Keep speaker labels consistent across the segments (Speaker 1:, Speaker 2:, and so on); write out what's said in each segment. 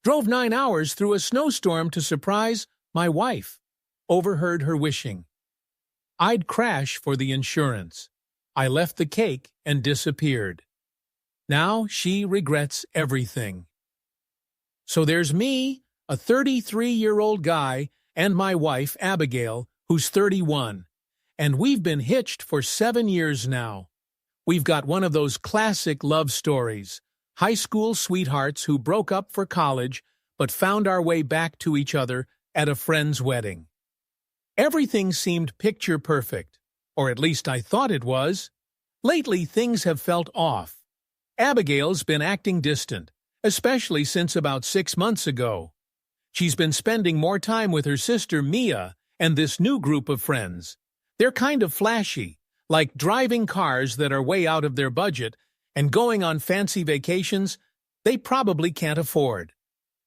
Speaker 1: Drove 9 hours through a snowstorm to surprise my wife. Overheard her wishing I'd crash for the insurance. I left the cake and disappeared. Now she regrets everything. So there's me, a 33-year-old guy, and my wife, Abigail, who's 31. And we've been hitched for 7 years now. We've got one of those classic love stories, high school sweethearts who broke up for college but found our way back to each other at a friend's wedding. Everything seemed picture perfect, or at least I thought it was. Lately, things have felt off. Abigail's been acting distant, especially since about 6 months ago. She's been spending more time with her sister Mia and this new group of friends. They're kind of flashy, like driving cars that are way out of their budget and going on fancy vacations they probably can't afford.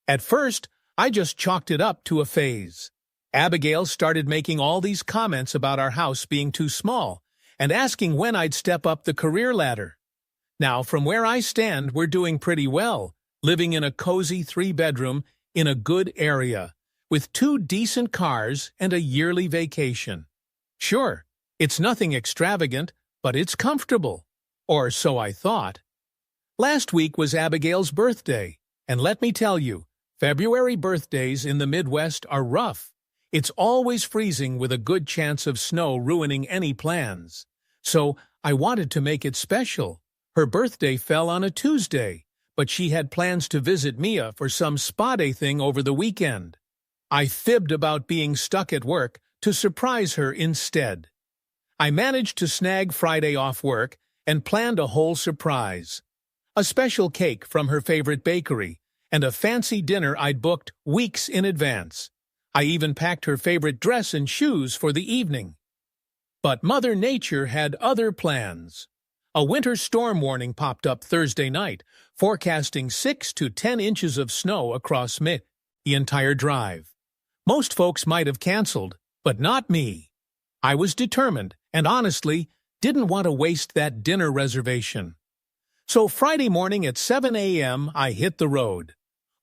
Speaker 1: At first, I just chalked it up to a phase. Abigail started making all these comments about our house being too small and asking when I'd step up the career ladder. Now, from where I stand, we're doing pretty well, living in a cozy 3-bedroom in a good area, with 2 decent cars and a yearly vacation. Sure, it's nothing extravagant, but it's comfortable. Or so I thought. Last week was Abigail's birthday, and let me tell you, February birthdays in the Midwest are rough. It's always freezing with a good chance of snow ruining any plans. So I wanted to make it special. Her birthday fell on a Tuesday, but she had plans to visit Mia for some spa day thing over the weekend. I fibbed about being stuck at work to surprise her instead. I managed to snag Friday off work and planned a whole surprise. A special cake from her favorite bakery and a fancy dinner I'd booked weeks in advance. I even packed her favorite dress and shoes for the evening. But Mother Nature had other plans. A winter storm warning popped up Thursday night, forecasting 6 to 10 inches of snow across the entire drive. Most folks might have canceled, but not me. I was determined and honestly didn't want to waste that dinner reservation. So Friday morning at 7 a.m. I hit the road.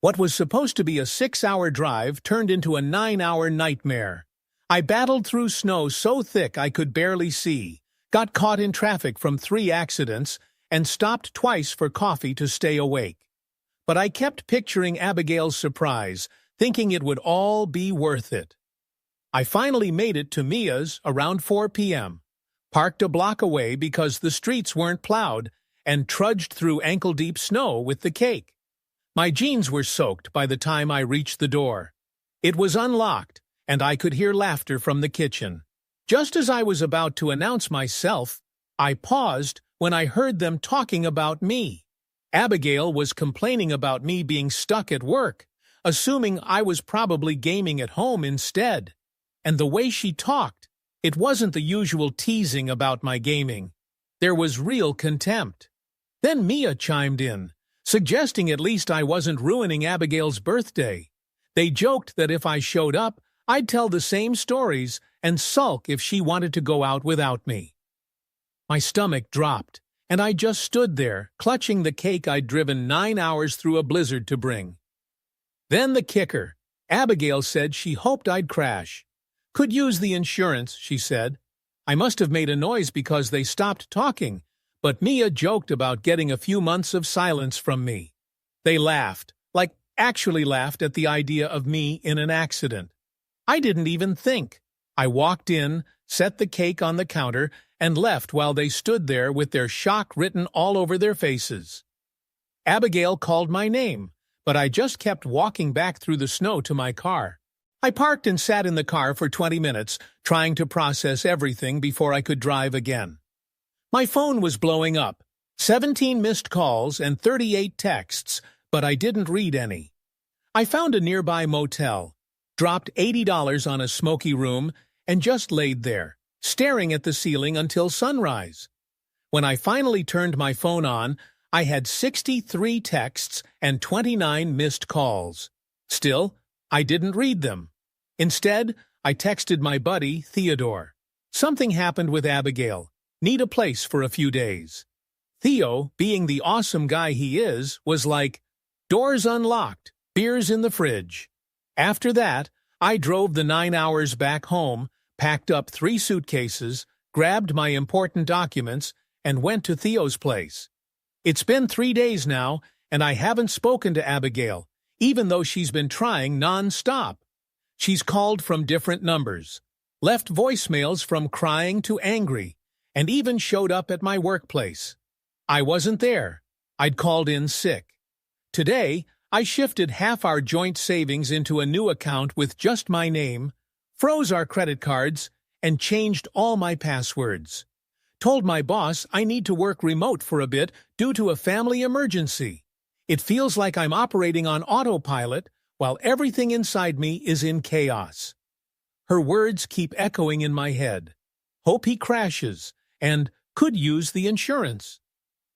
Speaker 1: What was supposed to be a 6-hour drive turned into a 9-hour nightmare. I battled through snow so thick I could barely see, got caught in traffic from 3 accidents, and stopped twice for coffee to stay awake. But I kept picturing Abigail's surprise, thinking it would all be worth it. I finally made it to Mia's around 4 p.m., parked a block away because the streets weren't plowed, and trudged through ankle-deep snow with the cake. My jeans were soaked by the time I reached the door. It was unlocked, and I could hear laughter from the kitchen. Just as I was about to announce myself, I paused when I heard them talking about me. Abigail was complaining about me being stuck at work, assuming I was probably gaming at home instead. And the way she talked, it wasn't the usual teasing about my gaming. There was real contempt. Then Mia chimed in, suggesting at least I wasn't ruining Abigail's birthday. They joked that if I showed up, I'd tell the same stories and sulk if she wanted to go out without me. My stomach dropped, and I just stood there, clutching the cake I'd driven 9 hours through a blizzard to bring. Then the kicker. Abigail said she hoped I'd crash. Could use the insurance, she said. I must have made a noise because they stopped talking, but Mia joked about getting a few months of silence from me. They laughed, like actually laughed at the idea of me in an accident. I didn't even think. I walked in, set the cake on the counter, and left while they stood there with their shock written all over their faces. Abigail called my name, but I just kept walking back through the snow to my car. I parked and sat in the car for 20 minutes, trying to process everything before I could drive again. My phone was blowing up, 17 missed calls and 38 texts, but I didn't read any. I found a nearby motel, dropped $80 on a smoky room, and just laid there, staring at the ceiling until sunrise. When I finally turned my phone on, I had 63 texts and 29 missed calls. Still, I didn't read them. Instead, I texted my buddy, Theodore. Something happened with Abigail. Need a place for a few days. Theo, being the awesome guy he is, was like, "Doors unlocked. beers in the fridge. After that, I drove the 9 hours back home, packed up 3 suitcases, grabbed my important documents, and went to Theo's place. It's been 3 days now, and I haven't spoken to Abigail, even though she's been trying non-stop. She's called from different numbers, left voicemails from crying to angry, and even showed up at my workplace. I wasn't there. I'd called in sick. Today, I shifted half our joint savings into a new account with just my name, froze our credit cards, and changed all my passwords. Told my boss I need to work remote for a bit due to a family emergency. It feels like I'm operating on autopilot while everything inside me is in chaos. Her words keep echoing in my head. Hope he crashes, and could use the insurance.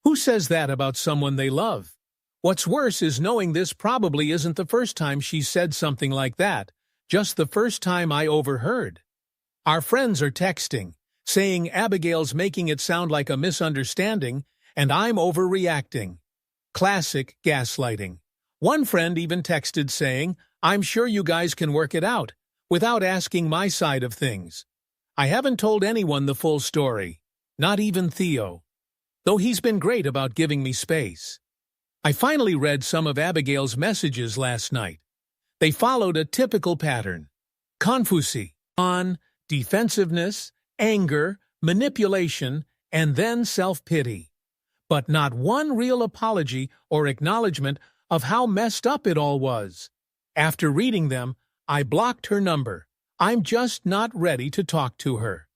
Speaker 1: Who says that about someone they love? What's worse is knowing this probably isn't the first time she said something like that, just the first time I overheard. Our friends are texting, saying Abigail's making it sound like a misunderstanding, and I'm overreacting. Classic gaslighting. One friend even texted saying, "I'm sure you guys can work it out," without asking my side of things. I haven't told anyone the full story, not even Theo, though he's been great about giving me space. I finally read some of Abigail's messages last night. They followed a typical pattern. Confusi, on, defensiveness, anger, manipulation, and then self-pity. But not one real apology or acknowledgement of how messed up it all was. After reading them, I blocked her number. I'm just not ready to talk to her.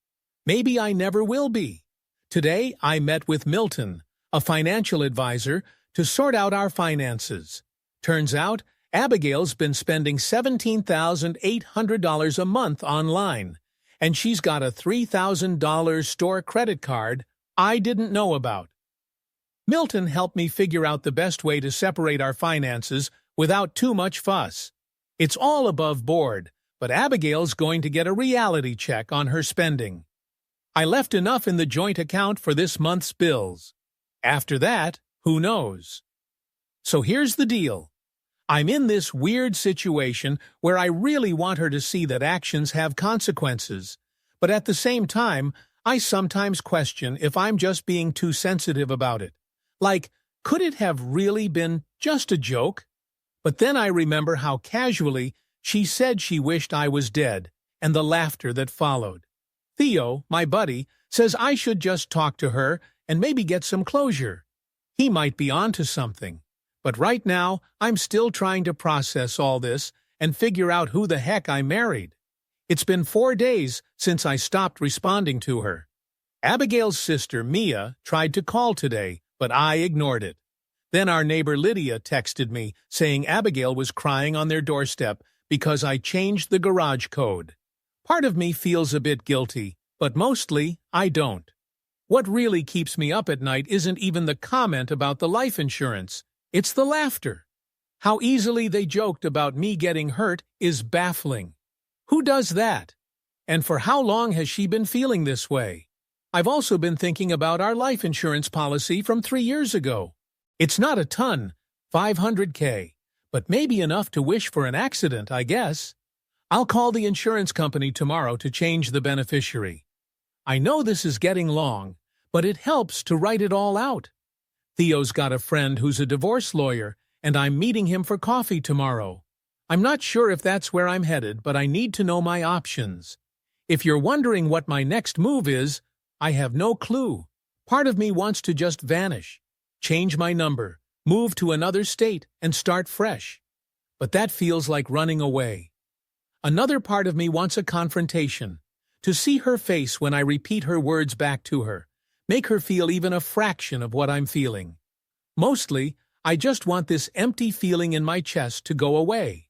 Speaker 1: Maybe I never will be. Today, I met with Milton, a financial advisor, to sort out our finances. Turns out, Abigail's been spending $17,800 a month online, and she's got a $3,000 store credit card I didn't know about. Milton helped me figure out the best way to separate our finances without too much fuss. It's all above board, but Abigail's going to get a reality check on her spending. I left enough in the joint account for this month's bills. After that, who knows? So here's the deal. I'm in this weird situation where I really want her to see that actions have consequences, but at the same time, I sometimes question if I'm just being too sensitive about it. Like, could it have really been just a joke? But then I remember how casually she said she wished I was dead, and the laughter that followed. Theo, my buddy, says I should just talk to her and maybe get some closure. He might be onto something. But right now, I'm still trying to process all this and figure out who the heck I married. It's been 4 days since I stopped responding to her. Abigail's sister, Mia, tried to call today, but I ignored it. Then our neighbor Lydia texted me, saying Abigail was crying on their doorstep because I changed the garage code. Part of me feels a bit guilty, but mostly I don't. What really keeps me up at night isn't even the comment about the life insurance. It's the laughter. How easily they joked about me getting hurt is baffling. Who does that? And for how long has she been feeling this way? I've also been thinking about our life insurance policy from 3 years ago. It's not a ton, $500K, but maybe enough to wish for an accident, I guess. I'll call the insurance company tomorrow to change the beneficiary. I know this is getting long, but it helps to write it all out. Theo's got a friend who's a divorce lawyer, and I'm meeting him for coffee tomorrow. I'm not sure if that's where I'm headed, but I need to know my options. If you're wondering what my next move is, I have no clue. Part of me wants to just vanish, change my number, move to another state, and start fresh. But that feels like running away. Another part of me wants a confrontation, to see her face when I repeat her words back to her, make her feel even a fraction of what I'm feeling. Mostly, I just want this empty feeling in my chest to go away.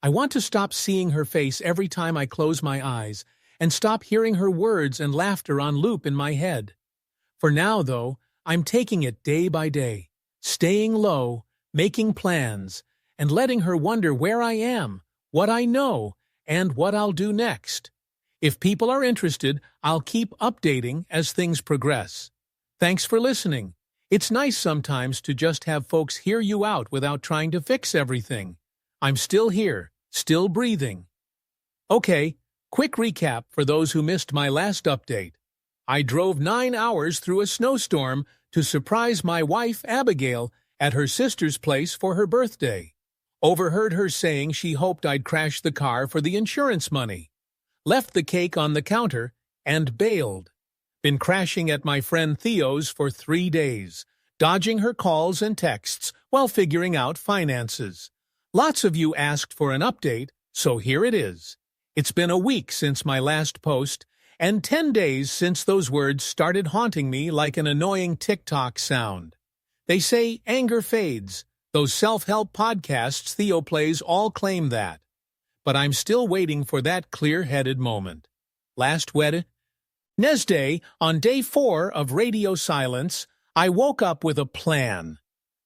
Speaker 1: I want to stop seeing her face every time I close my eyes and stop hearing her words and laughter on loop in my head. For now, though, I'm taking it day by day, staying low, making plans, and letting her wonder where I am, what I know, and what I'll do next. If people are interested, I'll keep updating as things progress. Thanks for listening. It's nice sometimes to just have folks hear you out without trying to fix everything. I'm still here, still breathing. Okay, quick recap for those who missed my last update. I drove 9 hours through a snowstorm to surprise my wife, Abigail, at her sister's place for her birthday. Overheard her saying she hoped I'd crash the car for the insurance money. Left the cake on the counter and bailed. Been crashing at my friend Theo's for 3 days, dodging her calls and texts while figuring out finances. Lots of you asked for an update, so here it is. It's been a week since my last post, and 10 days since those words started haunting me like an annoying TikTok sound. They say anger fades. Those self-help podcasts Theo plays all claim that. But I'm still waiting for that clear-headed moment. Last Wednesday, on day 4 of radio silence, I woke up with a plan.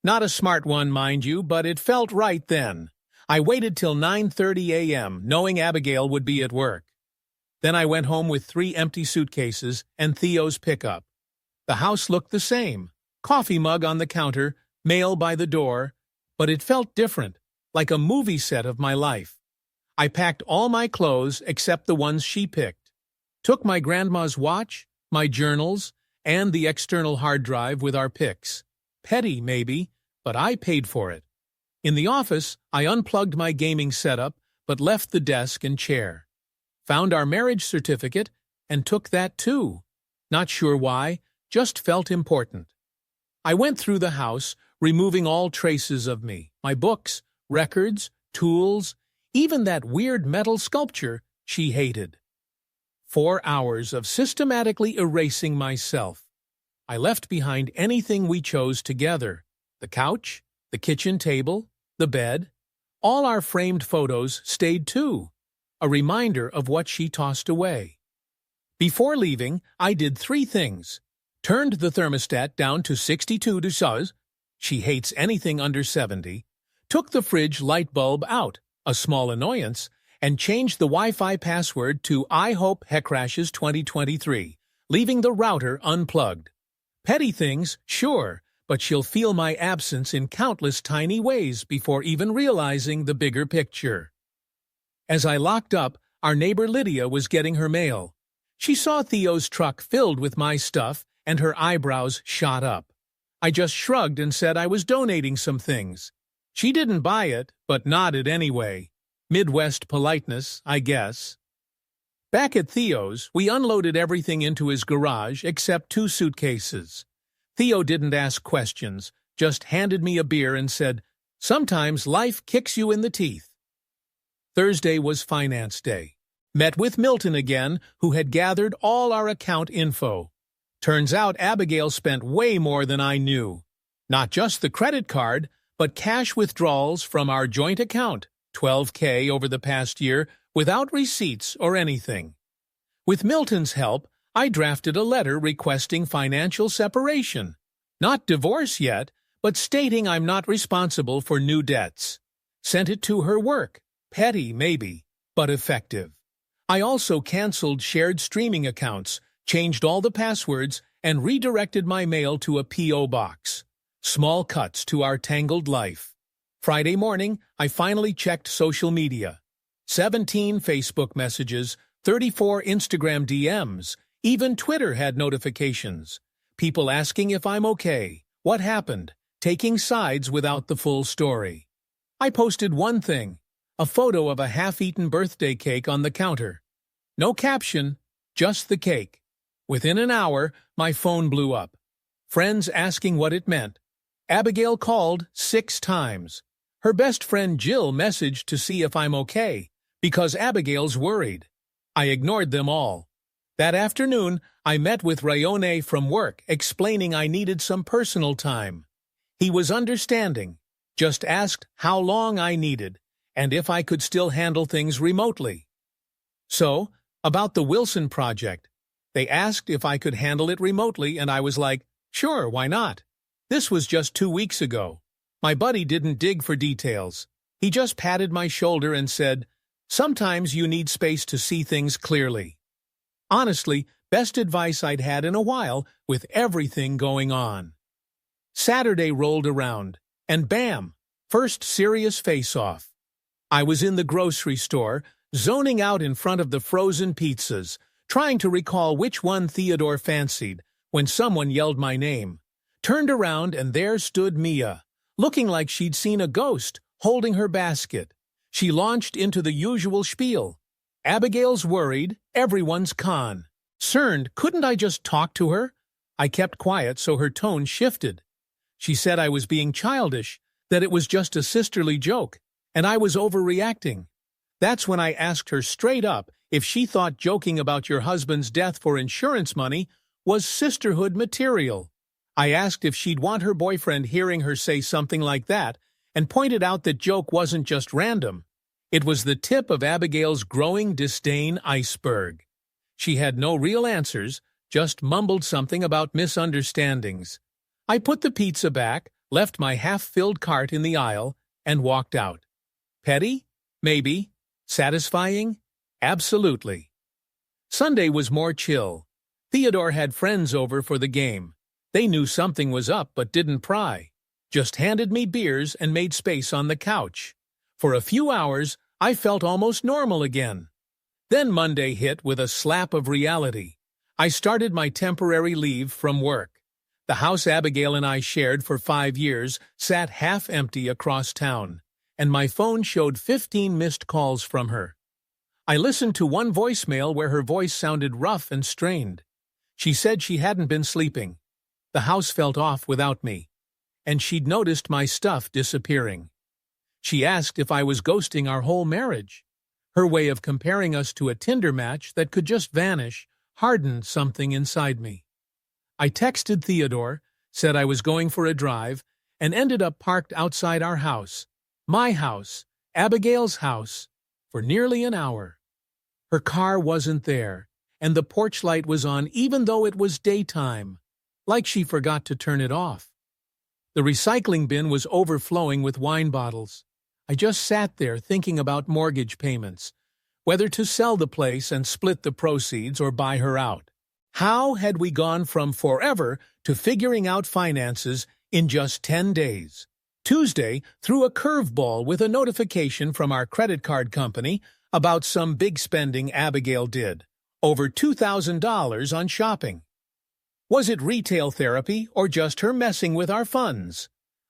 Speaker 1: Not a smart one, mind you, but it felt right then. I waited till 9:30 a.m., knowing Abigail would be at work. Then I went home with 3 empty suitcases and Theo's pickup. The house looked the same. Coffee mug on the counter, mail by the door, but it felt different, like a movie set of my life. I packed all my clothes except the ones she picked. Took my grandma's watch, my journals, and the external hard drive with our pics. Petty, maybe, but I paid for it. In the office, I unplugged my gaming setup, but left the desk and chair. Found our marriage certificate and took that too. Not sure why, just felt important. I went through the house, removing all traces of me, my books, records, tools, even that weird metal sculpture she hated. 4 hours of systematically erasing myself. I left behind anything we chose together, the couch, the kitchen table, the bed. All our framed photos stayed too, a reminder of what she tossed away. Before leaving, I did 3 things. Turned the thermostat down to 62 degrees. She hates anything under 70. Took the fridge light bulb out, a small annoyance, and changed the Wi-Fi password to I hope Hecrashes 2023, leaving the router unplugged. Petty things, sure, but she'll feel my absence in countless tiny ways before even realizing the bigger picture. As I locked up, our neighbor Lydia was getting her mail. She saw Theo's truck filled with my stuff, and her eyebrows shot up. I just shrugged and said I was donating some things. She didn't buy it, but nodded anyway. Midwest politeness, I guess. Back at Theo's, we unloaded everything into his garage except 2 suitcases. Theo didn't ask questions, just handed me a beer and said, "Sometimes life kicks you in the teeth." Thursday was finance day. Met with Milton again, who had gathered all our account info. Turns out Abigail spent way more than I knew. Not just the credit card, but cash withdrawals from our joint account, $12K over the past year, without receipts or anything. With Milton's help, I drafted a letter requesting financial separation. Not divorce yet, but stating I'm not responsible for new debts. Sent it to her work. Petty, maybe, but effective. I also canceled shared streaming accounts, changed all the passwords, and redirected my mail to a P.O. box. Small cuts to our tangled life. Friday morning, I finally checked social media. 17 Facebook messages, 34 Instagram DMs, even Twitter had notifications. People asking if I'm okay, what happened, taking sides without the full story. I posted one thing, a photo of a half-eaten birthday cake on the counter. No caption, just the cake. Within an hour, my phone blew up. Friends asking what it meant. Abigail called 6 times. Her best friend Jill messaged to see if I'm okay, because Abigail's worried. I ignored them all. That afternoon, I met with Rayone from work, explaining I needed some personal time. He was understanding, just asked how long I needed, and if I could still handle things remotely. So, about the Wilson project. They asked if I could handle it remotely, and I was like, sure, why not? This was just 2 weeks ago. My buddy didn't dig for details. He just patted my shoulder and said, sometimes you need space to see things clearly. Honestly, best advice I'd had in a while with everything going on. Saturday rolled around, and bam, first serious face-off. I was in the grocery store, zoning out in front of the frozen pizzas, trying to recall which one Theodore fancied, when someone yelled my name. Turned around and there stood Mia, looking like she'd seen a ghost, holding her basket. She launched into the usual spiel. Abigail's worried, everyone's con. Cerned, couldn't I just talk to her? I kept quiet so her tone shifted. She said I was being childish, that it was just a sisterly joke, and I was overreacting. That's when I asked her straight up if she thought joking about your husband's death for insurance money was sisterhood material. I asked if she'd want her boyfriend hearing her say something like that, and pointed out that joke wasn't just random. It was the tip of Abigail's growing disdain iceberg. She had no real answers, just mumbled something about misunderstandings. I put the pizza back, left my half-filled cart in the aisle, and walked out. Petty? Maybe. Satisfying? Absolutely. Sunday was more chill. Theodore had friends over for the game. They knew something was up but didn't pry. Just handed me beers and made space on the couch. For a few hours, I felt almost normal again. Then Monday hit with a slap of reality. I started my temporary leave from work. The house Abigail and I shared for 5 years sat half empty across town, and my phone showed 15 missed calls from her. I listened to one voicemail where her voice sounded rough and strained. She said she hadn't been sleeping. The house felt off without me, and she'd noticed my stuff disappearing. She asked if I was ghosting our whole marriage. Her way of comparing us to a Tinder match that could just vanish hardened something inside me. I texted Theodore, said I was going for a drive, and ended up parked outside our house, my house, Abigail's house, for nearly an hour. Her car wasn't there, and the porch light was on even though it was daytime, like she forgot to turn it off. The recycling bin was overflowing with wine bottles. I just sat there thinking about mortgage payments, whether to sell the place and split the proceeds or buy her out. How had we gone from forever to figuring out finances in just 10 days? Tuesday threw a curveball with a notification from our credit card company about some big spending Abigail did, over $2,000 on shopping. Was it retail therapy or just her messing with our funds?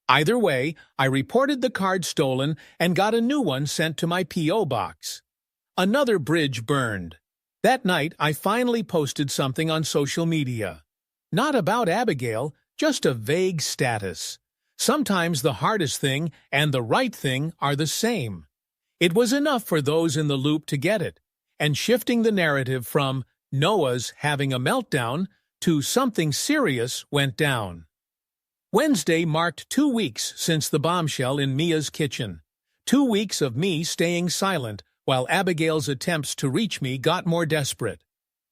Speaker 1: Either way, I reported the card stolen and got a new one sent to my P.O. box. Another bridge burned. That night, I finally posted something on social media. Not about Abigail, just a vague status. Sometimes the hardest thing and the right thing are the same. It was enough for those in the loop to get it, and shifting the narrative from Noah's having a meltdown to something serious went down. Wednesday marked 2 weeks since the bombshell in Mia's kitchen. 2 weeks of me staying silent while Abigail's attempts to reach me got more desperate.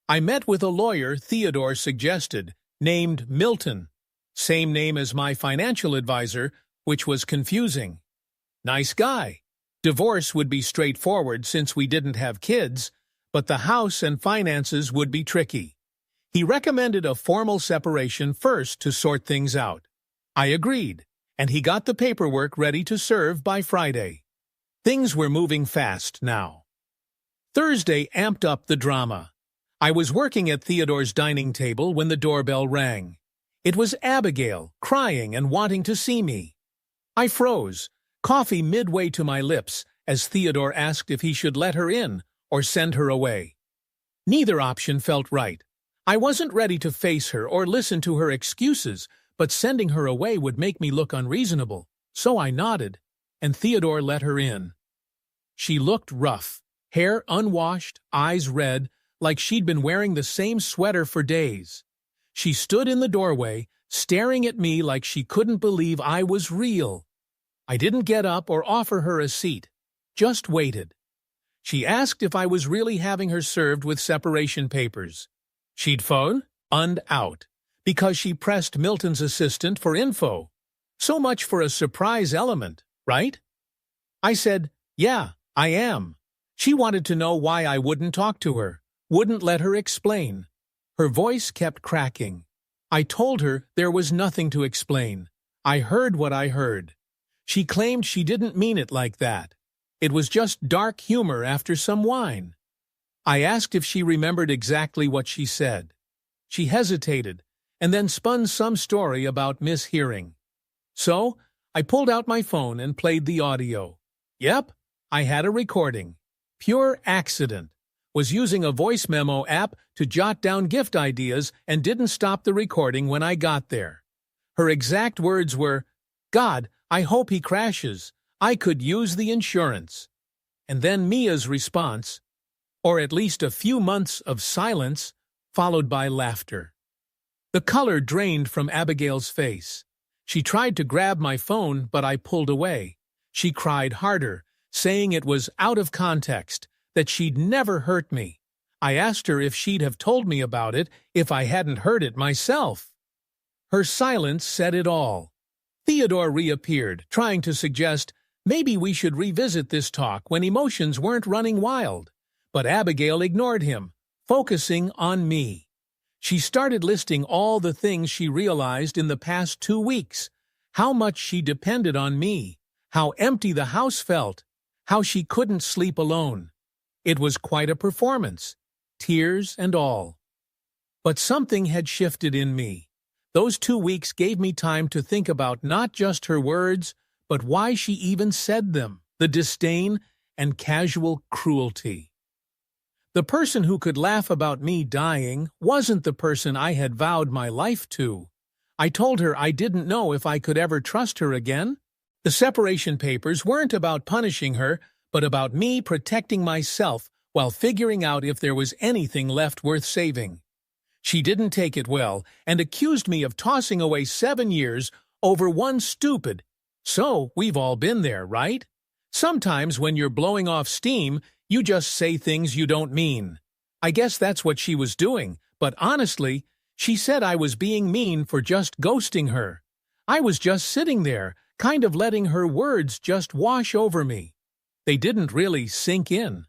Speaker 1: I met with a lawyer Theodore suggested, named Milton. Same name as my financial advisor, which was confusing. Nice guy. Divorce would be straightforward since we didn't have kids, but the house and finances would be tricky. He recommended a formal separation first to sort things out. I agreed, and he got the paperwork ready to serve by Friday. Things were moving fast now. Thursday amped up the drama. I was working at Theodore's dining table when the doorbell rang. It was Abigail, crying and wanting to see me. I froze, coffee midway to my lips, as Theodore asked if he should let her in or send her away. Neither option felt right. I wasn't ready to face her or listen to her excuses, but sending her away would make me look unreasonable, so I nodded, and Theodore let her in. She looked rough, hair unwashed, eyes red, like she'd been wearing the same sweater for days. She stood in the doorway, staring at me like she couldn't believe I was real. I didn't get up or offer her a seat, just waited. She asked if I was really having her served with separation papers. She'd phone, out, because she pressed Milton's assistant for info. So much for a surprise element, right? I said, yeah, I am. She wanted to know why I wouldn't talk to her, wouldn't let her explain. Her voice kept cracking. I told her there was nothing to explain. I heard what I heard. She claimed she didn't mean it like that. It was just dark humor after some wine. I asked if she remembered exactly what she said. She hesitated, and then spun some story about mishearing. So, I pulled out my phone and played the audio. Yep, I had a recording. Pure accident. Was using a voice memo app to jot down gift ideas and didn't stop the recording when I got there. Her exact words were, "God, I hope he crashes. I could use the insurance." And then Mia's response, or at least a few months of silence, followed by laughter. The color drained from Abigail's face. She tried to grab my phone, but I pulled away. She cried harder, saying it was out of context, that she'd never hurt me. I asked her if she'd have told me about it if I hadn't heard it myself. Her silence said it all. Theodore reappeared, trying to suggest maybe we should revisit this talk when emotions weren't running wild. But Abigail ignored him, focusing on me. She started listing all the things she realized in the past 2 weeks, how much she depended on me, how empty the house felt, how she couldn't sleep alone. It was quite a performance, tears and all. But something had shifted in me. Those 2 weeks gave me time to think about not just her words, but why she even said them, the disdain and casual cruelty. The person who could laugh about me dying wasn't the person I had vowed my life to. I told her I didn't know if I could ever trust her again. The separation papers weren't about punishing her, but about me protecting myself while figuring out if there was anything left worth saving. She didn't take it well and accused me of tossing away 7 years over one stupid. So we've all been there, right? Sometimes when you're blowing off steam, you just say things you don't mean. I guess that's what she was doing, but honestly, she said I was being mean for just ghosting her. I was just sitting there, kind of letting her words just wash over me. They didn't really sink in.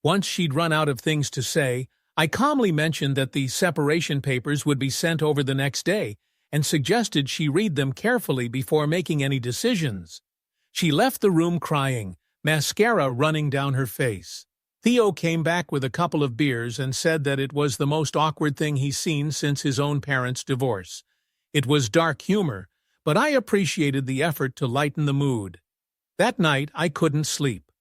Speaker 1: Once she'd run out of things to say, I calmly mentioned that the separation papers would be sent over the next day and suggested she read them carefully before making any decisions. She left the room crying, mascara running down her face. Theo came back with a couple of beers and said that it was the most awkward thing he's seen since his own parents' divorce. It was dark humor, but I appreciated the effort to lighten the mood. That night, I couldn't sleep.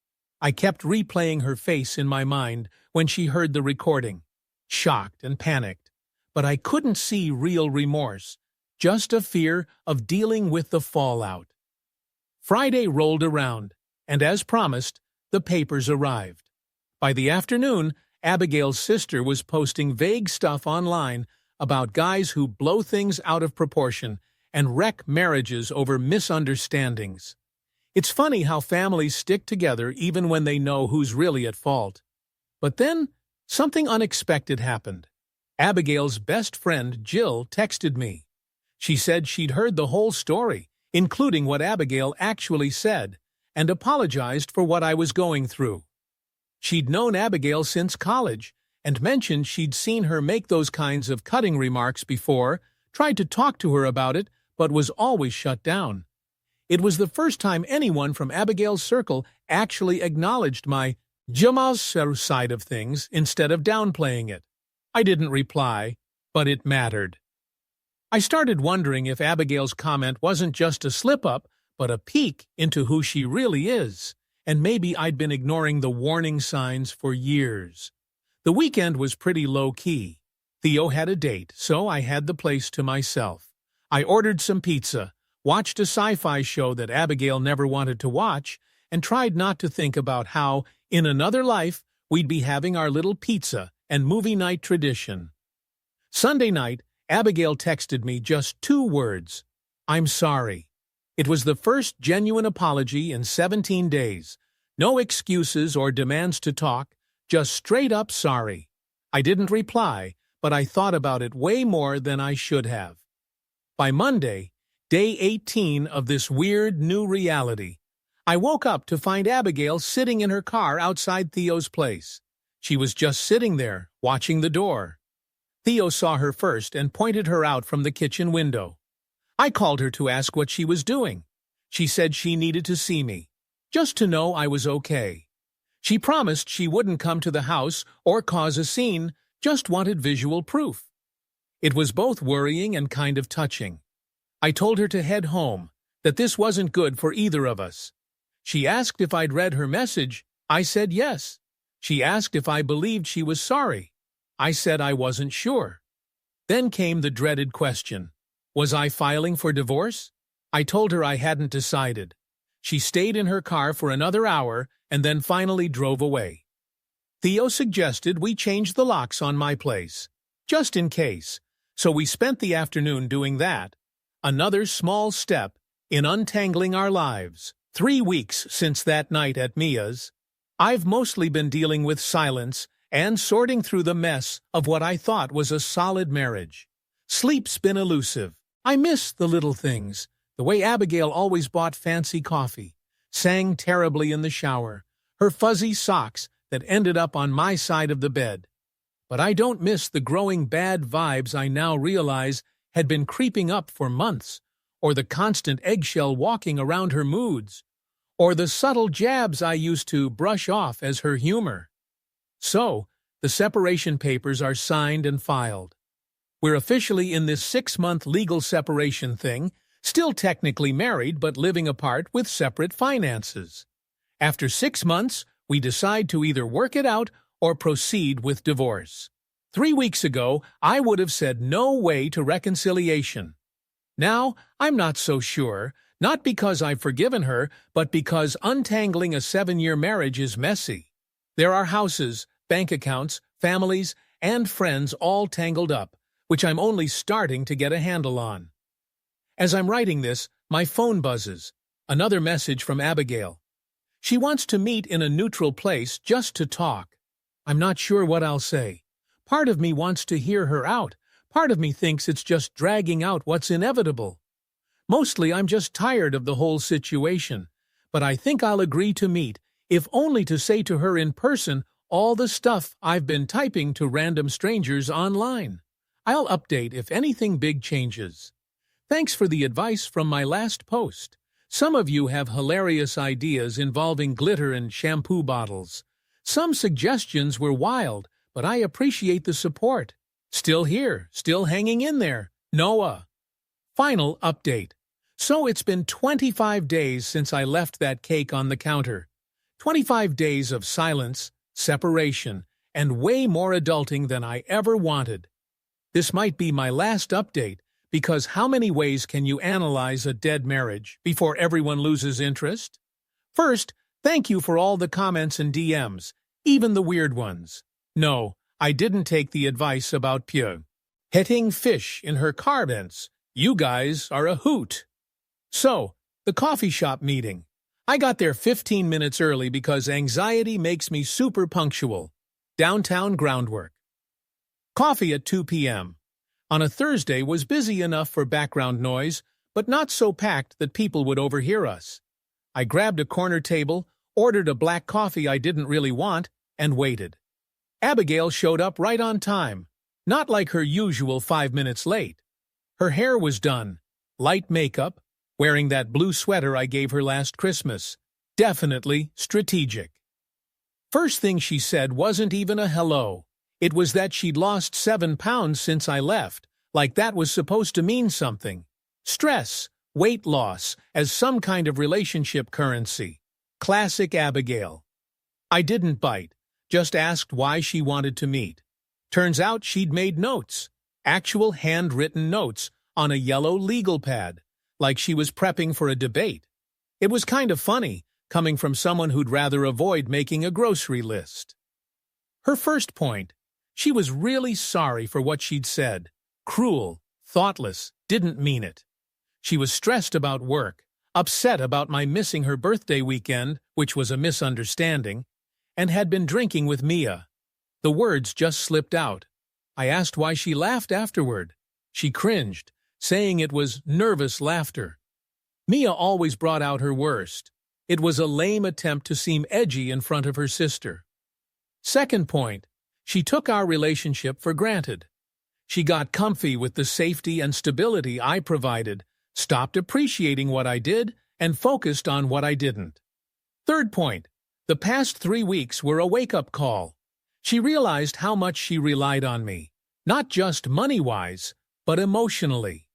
Speaker 1: I kept replaying her face in my mind when she heard the recording, shocked and panicked. But I couldn't see real remorse, just a fear of dealing with the fallout. Friday rolled around, and as promised, the papers arrived. By the afternoon, Abigail's sister was posting vague stuff online about guys who blow things out of proportion and wreck marriages over misunderstandings. It's funny how families stick together even when they know who's really at fault. But then, something unexpected happened. Abigail's best friend, Jill, texted me. She said she'd heard the whole story, including what Abigail actually said, and apologized for what I was going through. She'd known Abigail since college, and mentioned she'd seen her make those kinds of cutting remarks before, tried to talk to her about it, but was always shut down. It was the first time anyone from Abigail's circle actually acknowledged my Jamal's side of things instead of downplaying it. I didn't reply, but it mattered. I started wondering if Abigail's comment wasn't just a slip-up, but a peek into who she really is, and maybe I'd been ignoring the warning signs for years. The weekend was pretty low-key. Theo had a date, so I had the place to myself. I ordered some pizza, watched a sci-fi show that Abigail never wanted to watch, and tried not to think about how, in another life, we'd be having our little pizza and movie night tradition. Sunday night, Abigail texted me just 2 words, "I'm sorry." It was the first genuine apology in 17 days. No excuses or demands to talk, just straight-up sorry. I didn't reply, but I thought about it way more than I should have. By Monday, day 18 of this weird new reality, I woke up to find Abigail sitting in her car outside Theo's place. She was just sitting there, watching the door. Theo saw her first and pointed her out from the kitchen window. I called her to ask what she was doing. She said she needed to see me. just to know I was okay. She promised she wouldn't come to the house or cause a scene, just wanted visual proof. It was both worrying and kind of touching. I told her to head home, that this wasn't good for either of us. She asked if I'd read her message. I said yes. She asked if I believed she was sorry. I said I wasn't sure. Then came the dreaded question. Was I filing for divorce? I told her I hadn't decided. She stayed in her car for another hour and then finally drove away. Theo suggested we change the locks on my place, just in case, so we spent the afternoon doing that. Another small step in untangling our lives. 3 weeks since that night at Mia's. I've mostly been dealing with silence and sorting through the mess of what I thought was a solid marriage. Sleep's been elusive. I miss the little things, the way Abigail always bought fancy coffee, sang terribly in the shower, her fuzzy socks that ended up on my side of the bed. But I don't miss the growing bad vibes I now realize had been creeping up for months, or the constant eggshell walking around her moods, or the subtle jabs I used to brush off as her humor. So, the separation papers are signed and filed. We're officially in this 6-month legal separation thing, still technically married but living apart with separate finances. After 6 months, we decide to either work it out or proceed with divorce. 3 weeks ago, I would have said no way to reconciliation. Now, I'm not so sure, not because I've forgiven her, but because untangling a 7-year marriage is messy. There are houses, bank accounts, families, and friends all tangled up, which I'm only starting to get a handle on. As I'm writing this, my phone buzzes. Another message from Abigail. She wants to meet in a neutral place just to talk. I'm not sure what I'll say. Part of me wants to hear her out. Part of me thinks it's just dragging out what's inevitable. Mostly I'm just tired of the whole situation, but I think I'll agree to meet, if only to say to her in person all the stuff I've been typing to random strangers online. I'll update if anything big changes. Thanks for the advice from my last post. Some of you have hilarious ideas involving glitter and shampoo bottles. Some suggestions were wild, but I appreciate the support. Still here, still hanging in there. Noah. Final update. So it's been 25 days since I left that cake on the counter. 25 days of silence, separation, and way more adulting than I ever wanted. This might be my last update, because how many ways can you analyze a dead marriage before everyone loses interest? First, thank you for all the comments and DMs, even the weird ones. No, I didn't take the advice about Pio hitting fish in her car vents. You guys are a hoot. So, the coffee shop meeting. I got there 15 minutes early because anxiety makes me super punctual. Downtown groundwork. Coffee at 2 p.m. On a Thursday was busy enough for background noise, but not so packed that people would overhear us. I grabbed a corner table, ordered a black coffee I didn't really want, and waited. Abigail showed up right on time, not like her usual 5 minutes late. Her hair was done, light makeup, wearing that blue sweater I gave her last Christmas. Definitely strategic. First thing she said wasn't even a hello. It was that she'd lost 7 pounds since I left, like that was supposed to mean something. Stress, weight loss, as some kind of relationship currency. Classic Abigail. I didn't bite, just asked why she wanted to meet. Turns out she'd made notes, actual handwritten notes, on a yellow legal pad, like she was prepping for a debate. It was kind of funny, coming from someone who'd rather avoid making a grocery list. Her first point. She was really sorry for what she'd said. Cruel, thoughtless, didn't mean it. She was stressed about work, upset about my missing her birthday weekend, which was a misunderstanding, and had been drinking with Mia. The words just slipped out. I asked why she laughed afterward. She cringed, saying it was nervous laughter. Mia always brought out her worst. It was a lame attempt to seem edgy in front of her sister. Second point. She took our relationship for granted. She got comfy with the safety and stability I provided, stopped appreciating what I did, and focused on what I didn't. Third point, the past 3 weeks were a wake-up call. She realized how much she relied on me, not just money-wise, but emotionally.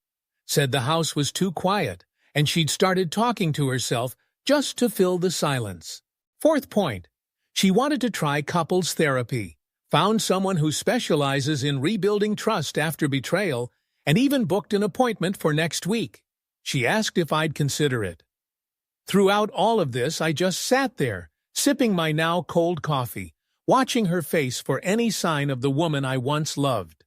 Speaker 1: Said the house was too quiet, and she'd started talking to herself just to fill the silence. Fourth point, she wanted to try couples therapy, found someone who specializes in rebuilding trust after betrayal, and even booked an appointment for next week. She asked if I'd consider it. Throughout all of this, I just sat there, sipping my now cold coffee, watching her face for any sign of the woman I once loved.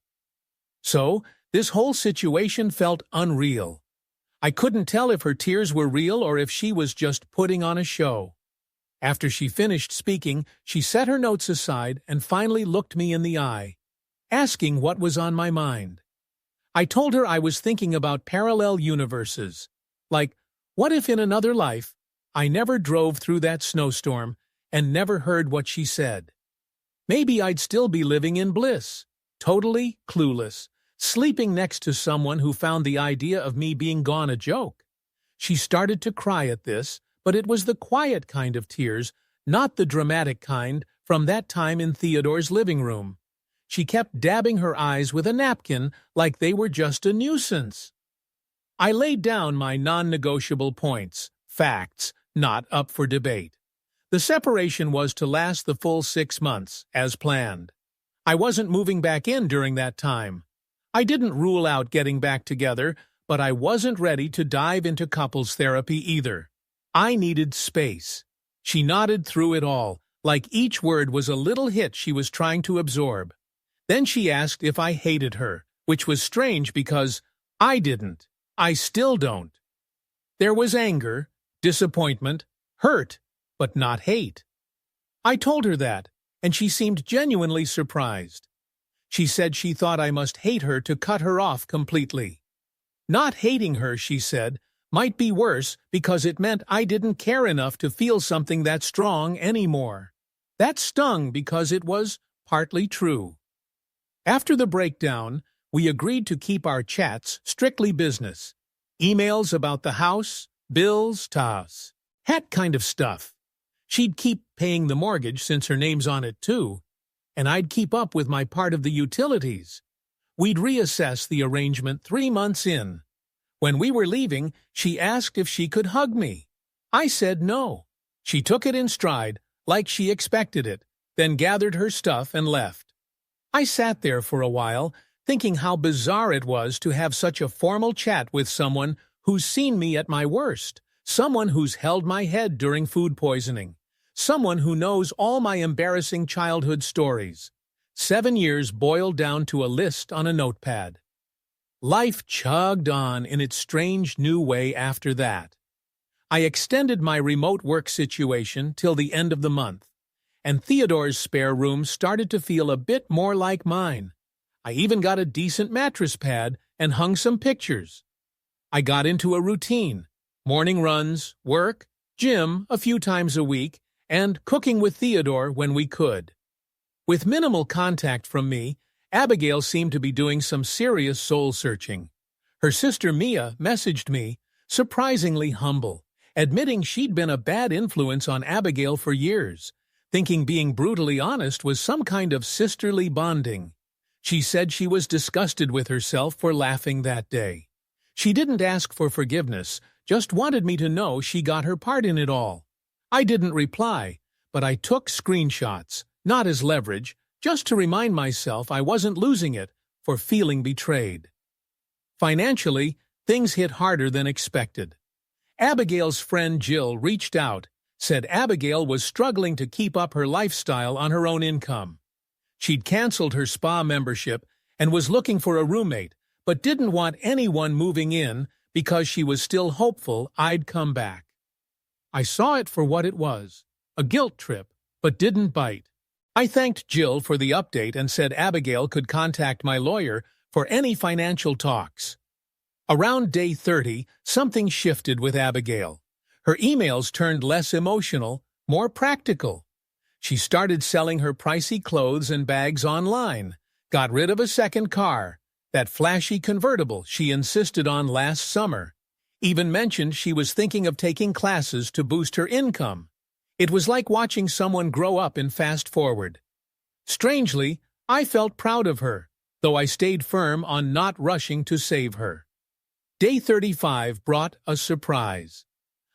Speaker 1: So, this whole situation felt unreal. I couldn't tell if her tears were real or if she was just putting on a show. After she finished speaking, she set her notes aside and finally looked me in the eye, asking what was on my mind. I told her I was thinking about parallel universes. Like, what if in another life, I never drove through that snowstorm and never heard what she said? Maybe I'd still be living in bliss, totally clueless, sleeping next to someone who found the idea of me being gone a joke. She started to cry at this, but it was the quiet kind of tears, not the dramatic kind from that time in Theodore's living room. She kept dabbing her eyes with a napkin like they were just a nuisance. I laid down my non-negotiable points, facts, not up for debate. The separation was to last the full 6 months, as planned. I wasn't moving back in during that time. I didn't rule out getting back together, but I wasn't ready to dive into couples therapy either. I needed space. She nodded through it all, like each word was a little hit she was trying to absorb. Then she asked if I hated her, which was strange because I didn't. I still don't. There was anger, disappointment, hurt, but not hate. I told her that, and she seemed genuinely surprised. She said she thought I must hate her to cut her off completely. Not hating her, she said, might be worse because it meant I didn't care enough to feel something that strong anymore. That stung because it was partly true. After the breakdown, we agreed to keep our chats strictly business. Emails about the house, bills, tasks, that kind of stuff. She'd keep paying the mortgage since her name's on it too, and I'd keep up with my part of the utilities. We'd reassess the arrangement 3 months in. When we were leaving, she asked if she could hug me. I said no. She took it in stride, like she expected it, then gathered her stuff and left. I sat there for a while, thinking how bizarre it was to have such a formal chat with someone who's seen me at my worst, someone who's held my head during food poisoning, someone who knows all my embarrassing childhood stories. 7 years boiled down to a list on a notepad. Life chugged on in its strange new way after that. I extended my remote work situation till the end of the month, and Theodore's spare room started to feel a bit more like mine. I even got a decent mattress pad and hung some pictures. I got into a routine: morning runs, work, gym a few times a week, and cooking with Theodore when we could. With minimal contact from me, Abigail seemed to be doing some serious soul-searching. Her sister Mia messaged me, surprisingly humble, admitting she'd been a bad influence on Abigail for years, thinking being brutally honest was some kind of sisterly bonding. She said she was disgusted with herself for laughing that day. She didn't ask for forgiveness, just wanted me to know she got her part in it all. I didn't reply, but I took screenshots, not as leverage, just to remind myself I wasn't losing it for feeling betrayed. Financially, things hit harder than expected. Abigail's friend Jill reached out, said Abigail was struggling to keep up her lifestyle on her own income. She'd canceled her spa membership and was looking for a roommate, but didn't want anyone moving in because she was still hopeful I'd come back. I saw it for what it was, a guilt trip, but didn't bite. I thanked Jill for the update and said Abigail could contact my lawyer for any financial talks. Around day 30, something shifted with Abigail. Her emails turned less emotional, more practical. She started selling her pricey clothes and bags online, got rid of a second car, that flashy convertible she insisted on last summer, even mentioned she was thinking of taking classes to boost her income. It was like watching someone grow up in fast forward. Strangely, I felt proud of her, though I stayed firm on not rushing to save her. Day 35 brought a surprise.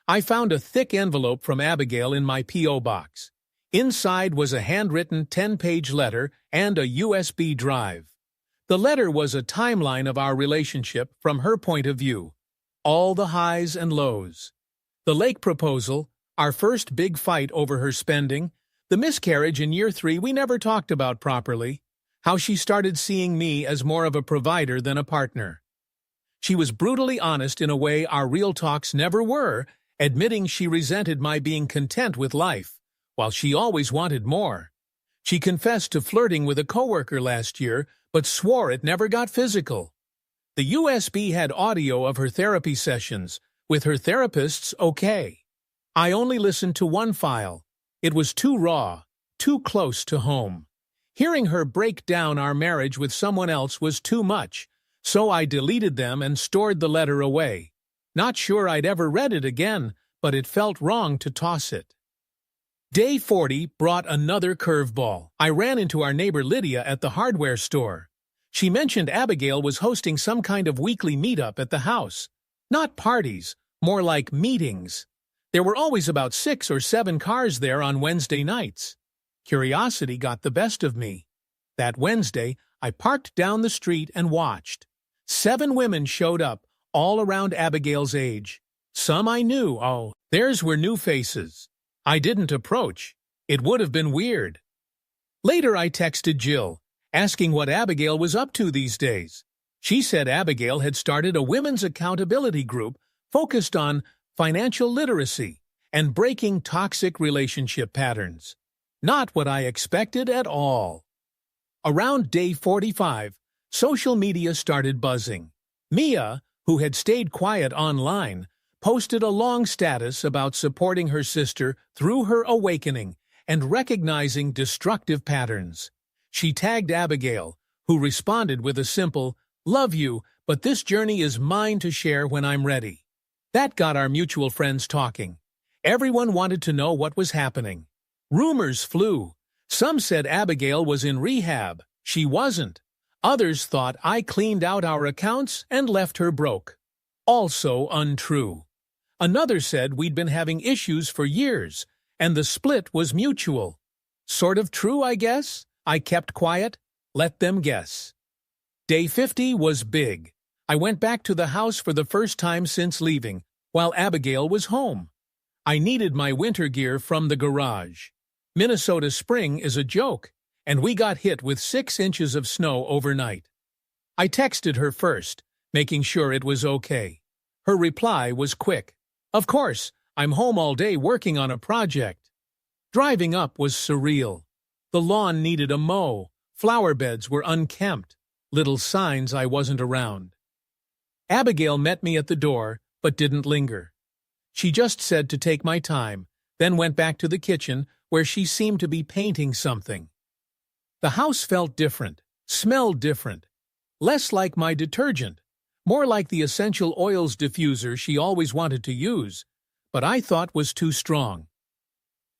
Speaker 1: I found a thick envelope from Abigail in my P.O. box. Inside was a handwritten 10-page letter and a USB drive. The letter was a timeline of our relationship from her point of view. All the highs and lows. The lake proposal, our first big fight over her spending, the miscarriage in year 3 we never talked about properly, how she started seeing me as more of a provider than a partner. She was brutally honest in a way our real talks never were, admitting she resented my being content with life, while she always wanted more. She confessed to flirting with a coworker last year, but swore it never got physical. The USB had audio of her therapy sessions, with her therapist's okay. I only listened to one file. It was too raw, too close to home. Hearing her break down our marriage with someone else was too much, so I deleted them and stored the letter away. Not sure I'd ever read it again, but it felt wrong to toss it. Day 40 brought another curveball. I ran into our neighbor Lydia at the hardware store. She mentioned Abigail was hosting some kind of weekly meetup at the house. Not parties, more like meetings. There were always about 6 or 7 cars there on Wednesday nights. Curiosity got the best of me. That Wednesday, I parked down the street and watched. 7 women showed up, all around Abigail's age. Some I knew, theirs were new faces. I didn't approach. It would have been weird. Later I texted Jill, asking what Abigail was up to these days. She said Abigail had started a women's accountability group focused on financial literacy and breaking toxic relationship patterns. Not what I expected at all. Around day 45, social media started buzzing. Mia, who had stayed quiet online, posted a long status about supporting her sister through her awakening and recognizing destructive patterns. She tagged Abigail, who responded with a simple, "Love you, but this journey is mine to share when I'm ready." That got our mutual friends talking. Everyone wanted to know what was happening. Rumors flew. Some said Abigail was in rehab. She wasn't. Others thought I cleaned out our accounts and left her broke. Also untrue. Another said we'd been having issues for years, and the split was mutual. Sort of true, I guess. I kept quiet. Let them guess. Day 50 was big. I went back to the house for the first time since leaving, while Abigail was home. I needed my winter gear from the garage. Minnesota spring is a joke, and we got hit with 6 inches of snow overnight. I texted her first, making sure it was okay. Her reply was quick. "Of course, I'm home all day working on a project." Driving up was surreal. The lawn needed a mow, flower beds were unkempt, little signs I wasn't around. Abigail met me at the door, but didn't linger. She just said to take my time, then went back to the kitchen, where she seemed to be painting something. The house felt different, smelled different. Less like my detergent, more like the essential oils diffuser she always wanted to use, but I thought was too strong.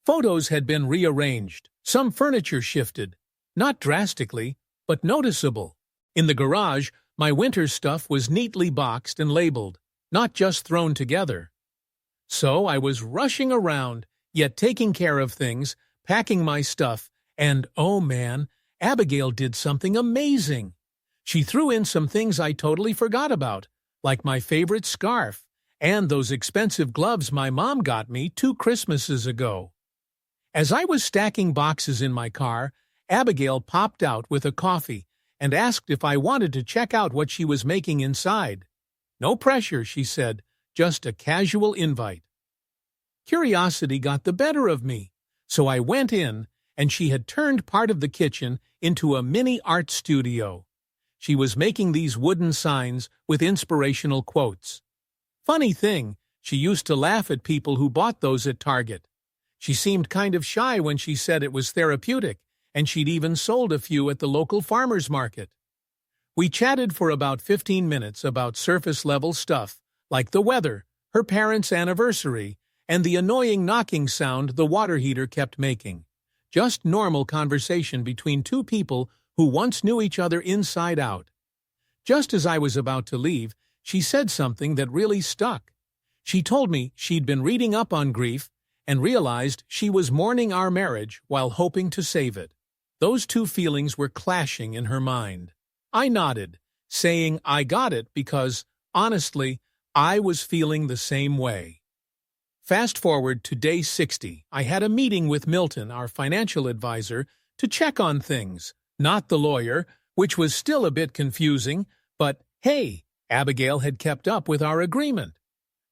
Speaker 1: Photos had been rearranged, some furniture shifted, not drastically, but noticeable. In the garage, my winter stuff was neatly boxed and labeled, not just thrown together. So I was rushing around, yet taking care of things, packing my stuff, and oh man, Abigail did something amazing. She threw in some things I totally forgot about, like my favorite scarf, and those expensive gloves my mom got me 2 Christmases ago. As I was stacking boxes in my car, Abigail popped out with a coffee and asked if I wanted to check out what she was making inside. "No pressure," she said, "just a casual invite." Curiosity got the better of me, so I went in, and she had turned part of the kitchen into a mini art studio. She was making these wooden signs with inspirational quotes. Funny thing, she used to laugh at people who bought those at Target. She seemed kind of shy when she said it was therapeutic, and she'd even sold a few at the local farmer's market. We chatted for about 15 minutes about surface-level stuff, like the weather, her parents' anniversary, and the annoying knocking sound the water heater kept making. Just normal conversation between two people who once knew each other inside out. Just as I was about to leave, she said something that really stuck. She told me she'd been reading up on grief and realized she was mourning our marriage while hoping to save it. Those two feelings were clashing in her mind. I nodded, saying I got it because, honestly, I was feeling the same way. Fast forward to day 60, I had a meeting with Milton, our financial advisor, to check on things, not the lawyer, which was still a bit confusing, but hey, Abigail had kept up with our agreement.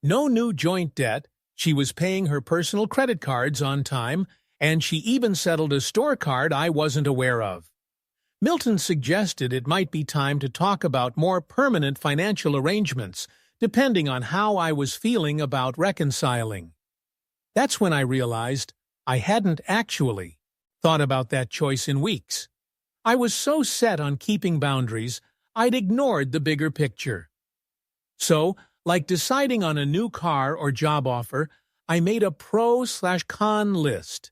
Speaker 1: No new joint debt, she was paying her personal credit cards on time, and she even settled a store card I wasn't aware of. Milton suggested it might be time to talk about more permanent financial arrangements, depending on how I was feeling about reconciling. That's when I realized I hadn't actually thought about that choice in weeks. I was so set on keeping boundaries, I'd ignored the bigger picture. So, like deciding on a new car or job offer, I made a pro/con list.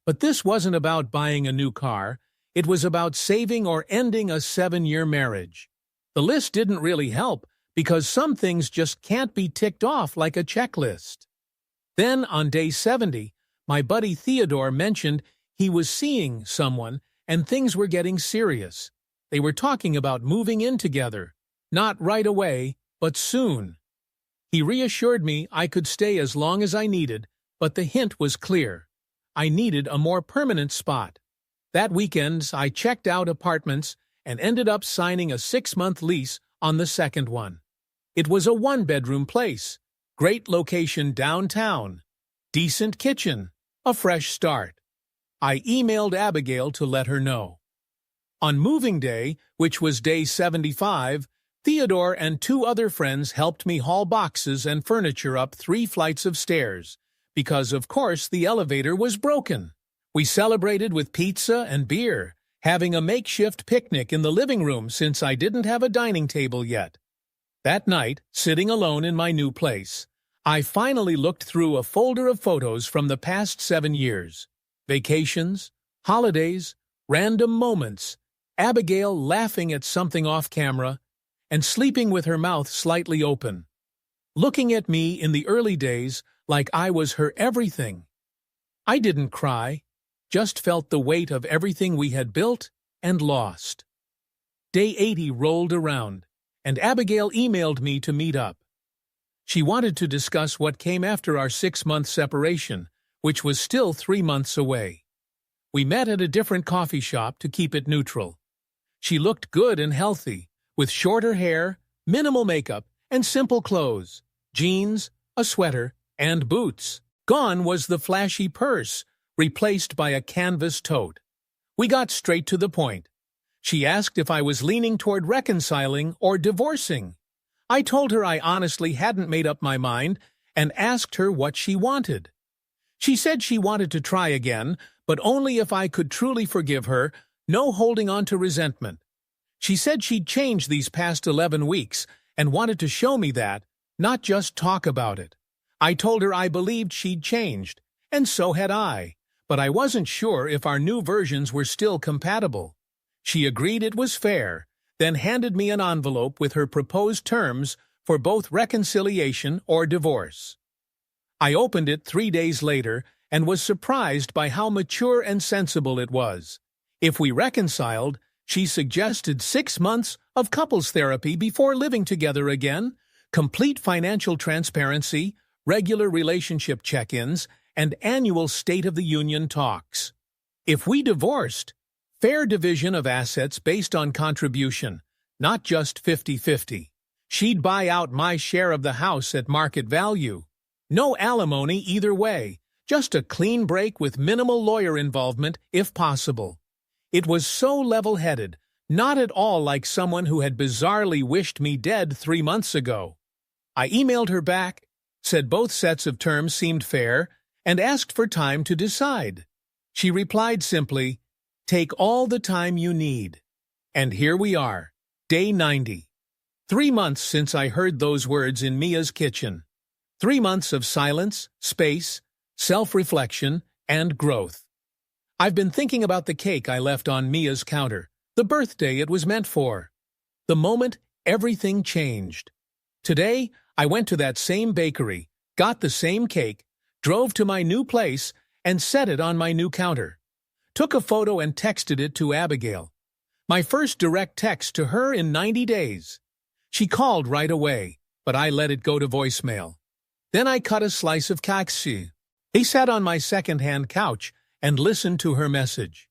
Speaker 1: But this wasn't about buying a new car, it was about saving or ending a 7-year marriage. The list didn't really help, because some things just can't be ticked off like a checklist. Then, on day 70, my buddy Theodore mentioned he was seeing someone and things were getting serious. They were talking about moving in together. Not right away, but soon. He reassured me I could stay as long as I needed, but the hint was clear. I needed a more permanent spot. That weekend, I checked out apartments and ended up signing a 6-month lease on the second one. It was a 1-bedroom place, great location downtown, decent kitchen, a fresh start. I emailed Abigail to let her know. On moving day, which was day 75, Theodore and 2 other friends helped me haul boxes and furniture up 3 flights of stairs, because of course the elevator was broken. We celebrated with pizza and beer, having a makeshift picnic in the living room since I didn't have a dining table yet. That night, sitting alone in my new place, I finally looked through a folder of photos from the past 7 years. Vacations, holidays, random moments, Abigail laughing at something off camera, and sleeping with her mouth slightly open. Looking at me in the early days like I was her everything. I didn't cry, just felt the weight of everything we had built and lost. Day 80 rolled around, and Abigail emailed me to meet up. She wanted to discuss what came after our 6-month separation, which was still 3 months away. We met at a different coffee shop to keep it neutral. She looked good and healthy, with shorter hair, minimal makeup, and simple clothes, jeans, a sweater, and boots. Gone was the flashy purse, replaced by a canvas tote. We got straight to the point. She asked if I was leaning toward reconciling or divorcing. I told her I honestly hadn't made up my mind and asked her what she wanted. She said she wanted to try again, but only if I could truly forgive her, no holding on to resentment. She said she'd changed these past 11 weeks and wanted to show me that, not just talk about it. I told her I believed she'd changed, and so had I, but I wasn't sure if our new versions were still compatible. She agreed it was fair, then handed me an envelope with her proposed terms for both reconciliation or divorce. I opened it 3 days later and was surprised by how mature and sensible it was. If we reconciled, she suggested 6 months of couples therapy before living together again, complete financial transparency, regular relationship check-ins, and annual State of the Union talks. If we divorced, fair division of assets based on contribution, not just 50-50. She'd buy out my share of the house at market value. No alimony either way, just a clean break with minimal lawyer involvement if possible. It was so level-headed, not at all like someone who had bizarrely wished me dead 3 months ago. I emailed her back, said both sets of terms seemed fair, and asked for time to decide. She replied simply, "Take all the time you need." And here we are, day 90. 3 months since I heard those words in Mia's kitchen. 3 months of silence, space, self-reflection, and growth. I've been thinking about the cake I left on Mia's counter, the birthday it was meant for. The moment everything changed. Today, I went to that same bakery, got the same cake, drove to my new place, and set it on my new counter. Took a photo and texted it to Abigail. My first direct text to her in 90 days. She called right away, but I let it go to voicemail. Then I cut a slice of cake. He sat on my second-hand couch and listened to her message.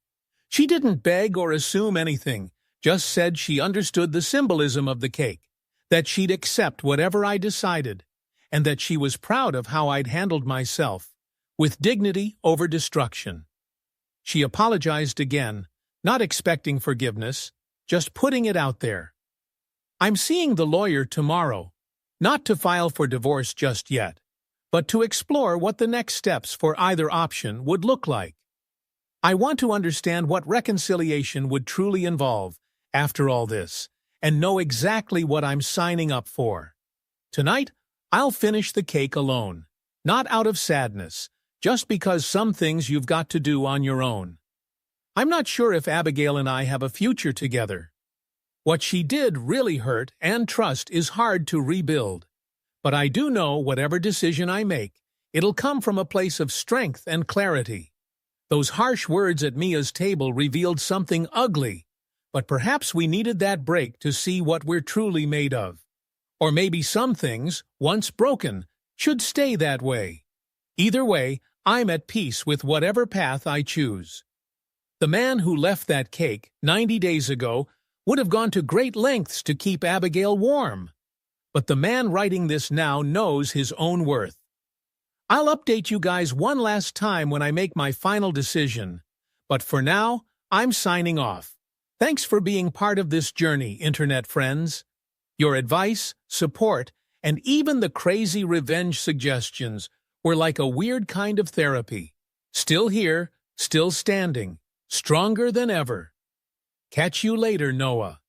Speaker 1: She didn't beg or assume anything, just said she understood the symbolism of the cake, that she'd accept whatever I decided, and that she was proud of how I'd handled myself, with dignity over destruction. She apologized again, not expecting forgiveness, just putting it out there. I'm seeing the lawyer tomorrow, not to file for divorce just yet, but to explore what the next steps for either option would look like. I want to understand what reconciliation would truly involve after all this, and know exactly what I'm signing up for. Tonight, I'll finish the cake alone, not out of sadness, just because some things you've got to do on your own. I'm not sure if Abigail and I have a future together. What she did really hurt, and trust is hard to rebuild. But I do know whatever decision I make, it'll come from a place of strength and clarity. Those harsh words at Mia's table revealed something ugly, but perhaps we needed that break to see what we're truly made of. Or maybe some things, once broken, should stay that way. Either way, I'm at peace with whatever path I choose. The man who left that cake 90 days ago would have gone to great lengths to keep Abigail warm. But the man writing this now knows his own worth. I'll update you guys one last time when I make my final decision. But for now, I'm signing off. Thanks for being part of this journey, Internet friends. Your advice, support, and even the crazy revenge suggestions were like a weird kind of therapy. Still here, still standing, stronger than ever. Catch you later, Noah.